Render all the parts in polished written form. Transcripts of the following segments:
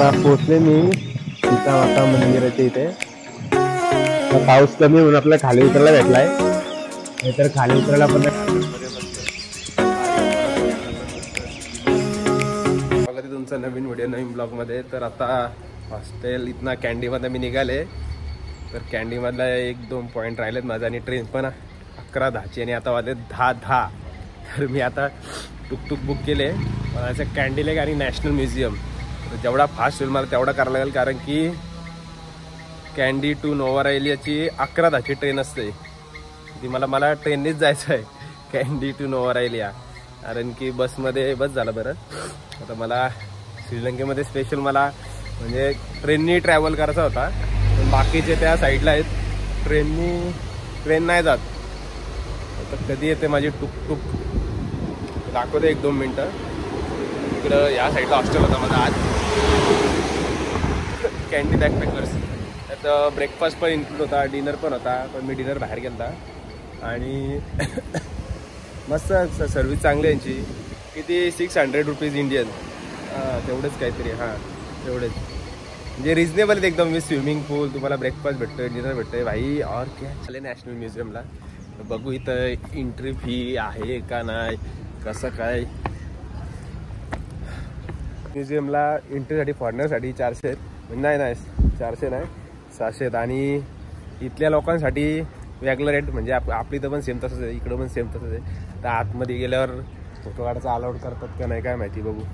आता पोचले मी सीतामाता मंदिराच्या इथे. पाऊस कमी होऊन आपल्या खाली उतरायला भेटलाय, नाहीतर खाली उतरायला पण तुमचा नवीन व्हिडिओ नवीन ब्लॉग मध्ये. तर आता हॉस्टेल इथनं कॅन्डीमधनं मी निघाले. तर कॅन्डीमधला 1-2 पॉईंट राहिलेत माझा आणि ट्रेन पण 11:10ची आणि आता वाजले 10:10. तर मी आता टुकटुक बुक केले माझं कॅन्डी लेक आणि नॅशनल म्युझियम. जेवढा फास्ट होईल मला तेवढा करायला लागेल, कारण की कॅन्डी टू नोवारायलियाची 11:10ची ट्रेन असते. ती मला ट्रेननेच जायचं आहे कॅन्डी टू नोवारायलिया, कारण की बसमध्ये बस झालं बरं. आता मला श्रीलंकेमध्ये स्पेशल मला म्हणजे ट्रेननी ट्रॅव्हल करायचा होता, पण बाकीचे त्या साईडला आहेत, ट्रेन नाही जात. आता कधी येते माझी टुकटुक दाखवते 1-2 मिनटं. इकडं या साईडला हॉस्टेल होता माझा आज, कॅन्डी बॅकपॅकर्स. त्यात ब्रेकफास्ट पण इन्क्लूड होता, डिनर पण होता, पण मी डिनर बाहेर गेला. आणि मस्त सर्विस चांगली यांची. किती 600 रुपीज इंडियन, तेवढंच काहीतरी. हां तेवढेच, म्हणजे रिजनेबल आहे एकदम. विथ स्विमिंग पूल, तुम्हाला ब्रेकफास्ट भेटतोय, डिनर भेटतोय भाई. और क्या चाले नॅशनल म्युझियमला बघू इथं एंट्री फी आहे का नाही, कसं काय. म्युझियमला एंट्रीसाठी फॉरेनरसाठी 400 आहेत, नाही 400 नाही 600 आहेत. आणि इथल्या लोकांसाठी वेगळं रेट, म्हणजे आपली तर पण सेम तसंच आहे, इकडं पण सेम तसंच आहे. तर आतमध्ये गेल्यावर फोटो काढायचा अलाउड करतात का नाही काय माहिती, बघू.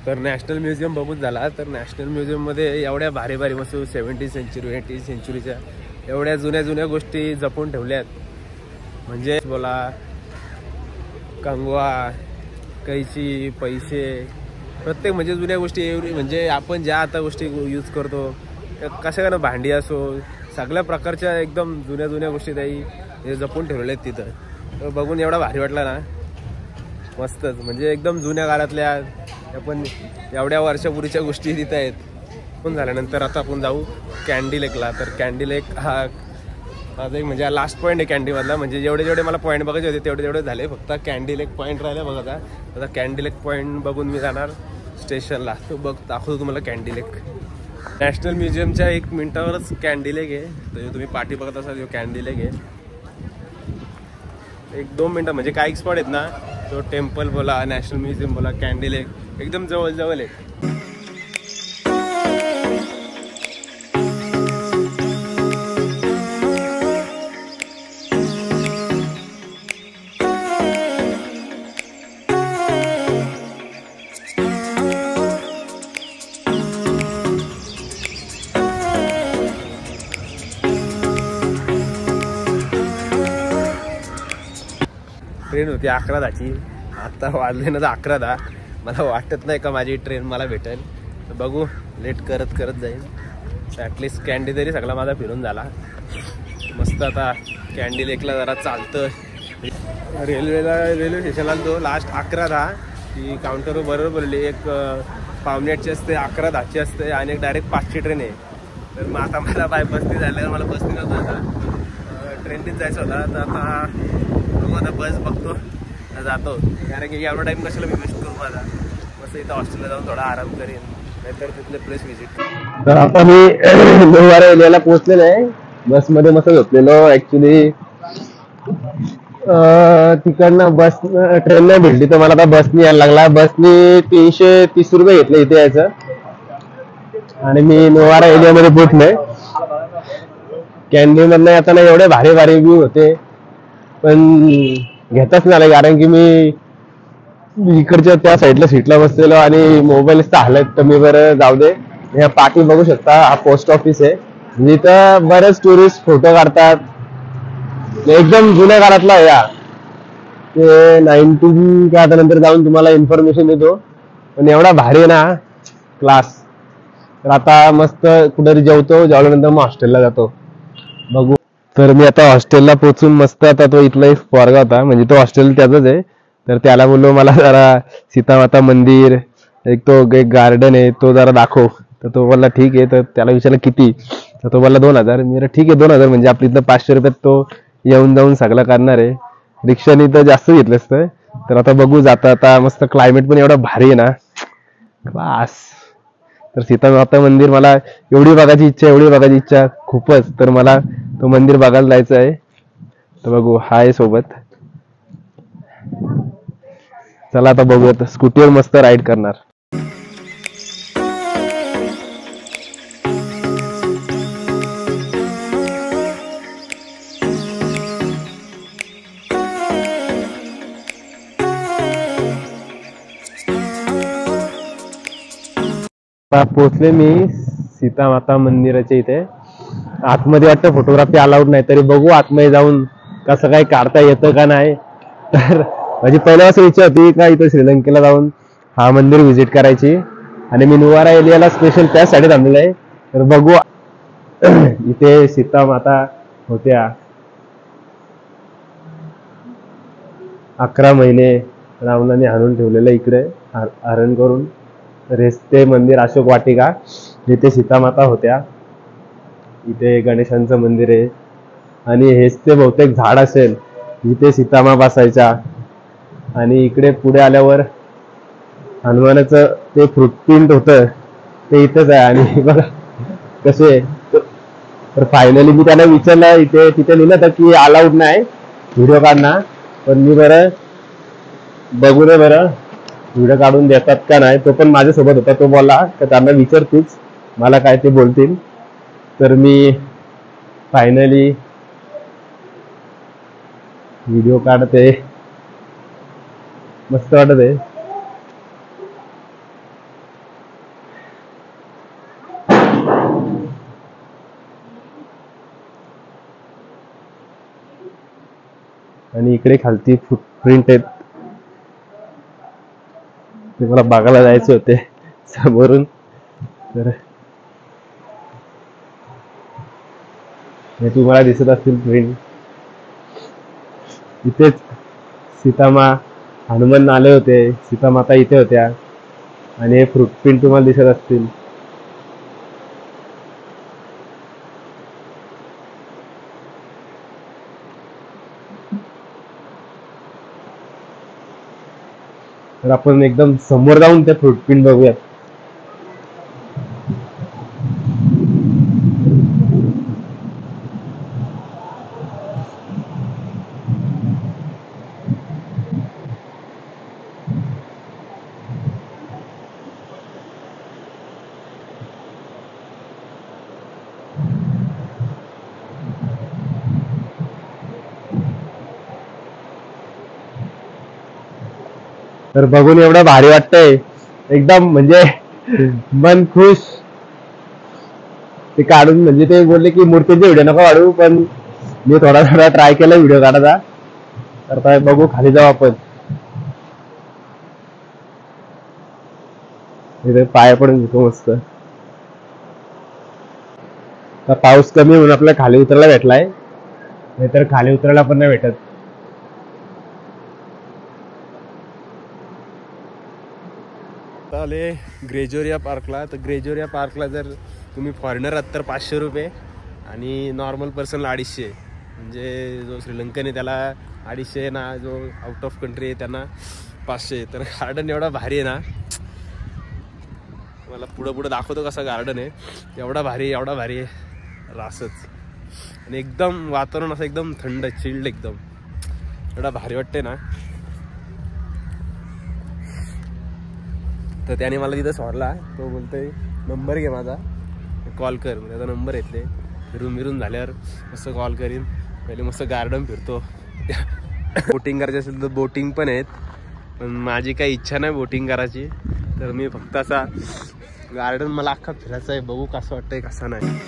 तर नॅशनल म्युझियम बघून झाला. तर नॅशनल म्युझियममध्ये एवढ्या भारी भारी वस्तू 17th सेंचुरी 18th सेंचुरीच्या एवढ्या जुन्या गोष्टी जपून ठेवल्यात. म्हणजे बोला कंगवा, कैची, पैसे, प्रत्येक म्हणजे जुन्या गोष्टी एवढी, म्हणजे आपण ज्या आता गोष्टी यूज करतो कशा ना, भांडी असो, सगळ्या प्रकारच्या एकदम जुन्या गोष्टी त्याही हे जपून ठेवलेल्या आहेत तिथं. तर बघून एवढा भारी वाटला ना, मस्तच. म्हणजे एकदम जुन्या काळातल्या आपण एवढ्या वर्षापूर्वीच्या गोष्टी तिथं आहेत. पण झाल्यानंतर आता आपण जाऊ कॅन्डी लेकला. तर कॅन्डी लेक हा माझा एक म्हणजे लास्ट पॉईंट आहे कॅन्डीमधला. म्हणजे जेवढे मला पॉईंट बघायचे होते तेवढे झाले, फक्त कॅन्डी लेक पॉईंट राहिले बघा. आता कॅन्डी लेक पॉईंट बघून मी जाणार स्टेशनला. तो दाखवतो तुम्हाला कॅन्डी लेक. नॅशनल म्युझियमच्या 1 मिनिटावरच कॅन्डी लेक आहे. तर तुम्ही पाठी बघत असाल जो कॅन्डी लेक आहे, 1-2 मिनटं म्हणजे काही स्पॉट आहेत ना, तो टेम्पल बोला, नॅशनल म्युझियम बोला, कॅन्डी लेक एकदम जवळ आहे. ट्रेन होती 11:10ची, आता वाजले ना 11:10. मला वाटत नाही का माझी ट्रेन मला भेटेल, तर बघू लेट करत करत जाईल. ॲटलिस्ट कॅन्डी तरी सगळा माझा फिरून झाला मस्त. आता कॅन्डी लेकला जरा चालतं. रेल्वे स्टेशनला तो लास्ट 11:10 ती काउंटरवर बरोबर बोलली. एक 5:15ची असते, 11:10ची असते आणि एक डायरेक्ट 5ची ट्रेन आहे. तर मग आता मला बाय बसनी झाल्यावर मला बसनी नव्हतं, आता ट्रेननीच जायचं होता. तर आता बघू, आता बस बघतो जातो, कारण की एवढा टाईम कशाला मी वेस्ट करू माझा. मस्त इथं हॉस्टेलला जाऊन थोडा आराम करेन, नाहीतर तिथले प्लेस व्हिजिट. तर आता मी लोहारा एरियाला पोहोचलेलो आहे. बसमध्ये मस्त झोपलेलो. ऍक्च्युली तिकडनं बस ट्रेन नाही भेटली, तर मला आता बसनी यायला लागला. बसनी 330 रुपये घेतले इथे यायचं, आणि मी लोहारा एरियामध्ये पोहोचलोय. कॅन्डी मधनं आता ना एवढे भारी भारी व्ह्यू होते, पण घेताच नाही, कारण की मी इकडच्या त्या साईडला सीटला बसलेलो आणि मोबाईलच हालत. तर मी बरं जाऊ दे. ह्या पाठी बघू शकता, हा पोस्ट ऑफिस आहे. इथं बरेच टुरिस्ट फोटो काढतात. एकदम जुन्या काळातला या ते 19 का आता नंतर जाऊन तुम्हाला इन्फॉर्मेशन देतो, पण एवढा भारी आहे ना क्लास. तर आता मस्त कुठेतरी जेवतो, जेवल्यानंतर मग हॉस्टेलला जातो. बघू. तर मी आता हॉस्टेलला पोहोचून मस्त, आता तो इथला एक पोरगा होता, म्हणजे तो हॉस्टेल त्याचाच आहे. तर त्याला बोललो मला जरा सीतामाता मंदिर, एक गार्डन आहे तो जरा दाखव. तर तो बोलला ठीक आहे. तर त्याला विचारलं किती, तर तो बोलला 2000. मी ठीक आहे 2000 म्हणजे आपल्या इथलं 500 रुपयात तो येऊन जाऊन सगळं करणार आहे. रिक्षाने तर जास्त घेतलं असतं. तर आता बघू जाता. आता मस्त क्लायमेट पण एवढा भारी आहे ना, क्लास. तर सीतामाता मंदिर मला एवढी बघायची इच्छा खूपच. तर मला तो मंदिर बघायला जायचं आहे. तर बघू, हाय सोबत. चला आता बघूया, स्कूटीवर मस्त राईड करणार. पोचले मी सीतामाता मंदिराच्या इथे. आतमध्ये वाटतं फोटोग्राफी अलाउड नाही, तरी बघू आतमध्ये जाऊन कसं काय काढता येतं का नाही. तर माझी पहिल्यापासून इच्छा होती का इथं श्रीलंकेला जाऊन हा मंदिर व्हिजिट करायची, आणि मी लोहारा एरियाला स्पेशल त्यासाठी थांबलेलो आहे. तर बघू, इथे सीतामाता होत्या. 11 महिने रावणाने आणून ठेवलेलं इकडे हरण करून. तर हेच ते मंदिर अशोक वाटिका, जिथे सीतामाता होत्या. इथे गणेशांचं मंदिर आहे, आणि हेच ते बहुतेक झाड असेल जिथे सीतामा बसायच्या. आणि इकडे पुढे आल्यावर हनुमानाचं ते फुटप्रिंट होतं ते इथंच आहे. आणि बघा कसे. तर फायनली मी त्यांना विचारलं, तिथे लिहिलं होतं की अलाउड नाही व्हिडिओ काढणं, पण मी बरं बघू दे बरं व्हिडिओ काढून देतात का नाही. तो पण माझ्यासोबत होता. तो बोलला तर त्यांना विचारतीच मला काय ते बोलतील. तर मी फायनली व्हिडिओ काढते. मस्त वाटत आहे. आणि इकडे खालती फुटप्रिंट आहेत, ते मला बघायला जायचे होते समोरून. तर हे तुम्हाला दिसत असतील प्रिंट. इथेच सीतामा हनुमान आले होते, सीतामाता इथे होत्या, आणि हे फुटप्रिंट तुम्हाला दिसत असतील. तर आपण एकदम समोर जाऊन त्या फुटप्रिंट बघूया. तर बघून एवढं भारी वाटतंय एकदम, म्हणजे मन खुश. ते काढून, म्हणजे ते बोलले की मूर्तीचे व्हिडिओ नको काढू, पण मी थोडा ट्राय केला व्हिडिओ काढायचा. तर आता बघू खाली जाऊ आपण. इथे पाय पडून घेतो मस्त. तर पाऊस कमी होऊन आपल्याला खाली उतरायला भेटलाय, नाहीतर खाली उतरायला पण नाही भेटत. आले ग्रेजोरिया पार्कला. तर ग्रेजोरिया पार्कला जर तुम्ही फॉरेनर आहात तर 500 रुपये आणि नॉर्मल पर्सनला 250. म्हणजे जो श्रीलंकन आहे त्याला 250 ना, जो आउट ऑफ कंट्री आहे त्यांना 500. तर गार्डन एवढा भारी आहे ना, मला पुढं दाखवतो कसा गार्डन आहे. एवढा भारी आहे रासच. आणि एकदम वातावरण असं एकदम थंड चिल्ड, एकदम एवढा भारी वाटते ना. तर त्याने मला तिथं सोडला. तो बोलतोय नंबर घे माझा, कॉल कर. त्याचा नंबर घेतले. फिरून झाल्यावर मस्त कॉल करीन. पहिले मस्त गार्डन फिरतो. बोटिंग करायची असेल तर बोटिंग पण आहेत, पण माझी काही इच्छा नाही बोटिंग करायची. तर मी फक्त असा गार्डन मला अख्खा फिरायचा आहे, बघू कसं वाटतंय कसं नाही.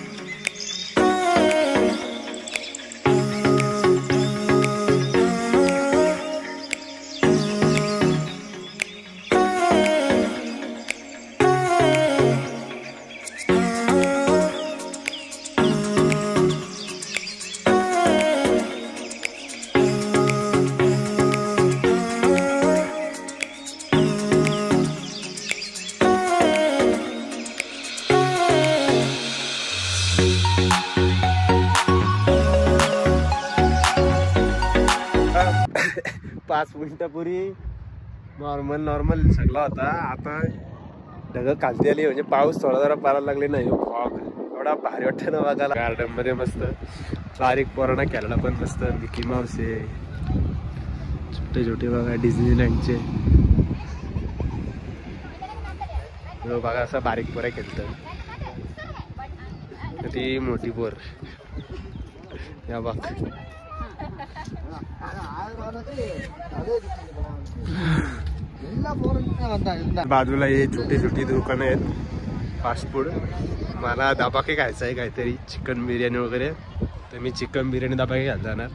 पाच मिनिटापूर्वी नॉर्मल सगळा होता. आता ढगं खालती आली, म्हणजे पाऊस थोडा जरा पडायला लागले नाही. फॉग एवढा भारी वाटतं ना बघायला. गार्डन मध्ये मस्त बारीक पोरांना खेळायला पण मस्त मिकी माऊस आहे, छोटे बघा डिझनीलँडचे. बघा असं बारीक पोरं खेळतं. ती मोठी पोर या बघ. बाजूला हे छोटी दुकानं आहेत फास्ट फूड. मला दाबाके खायचं आहे काहीतरी, चिकन बिर्याणी वगैरे. तर मी चिकन बिर्याणी दाबाके घ्यायला जाणार.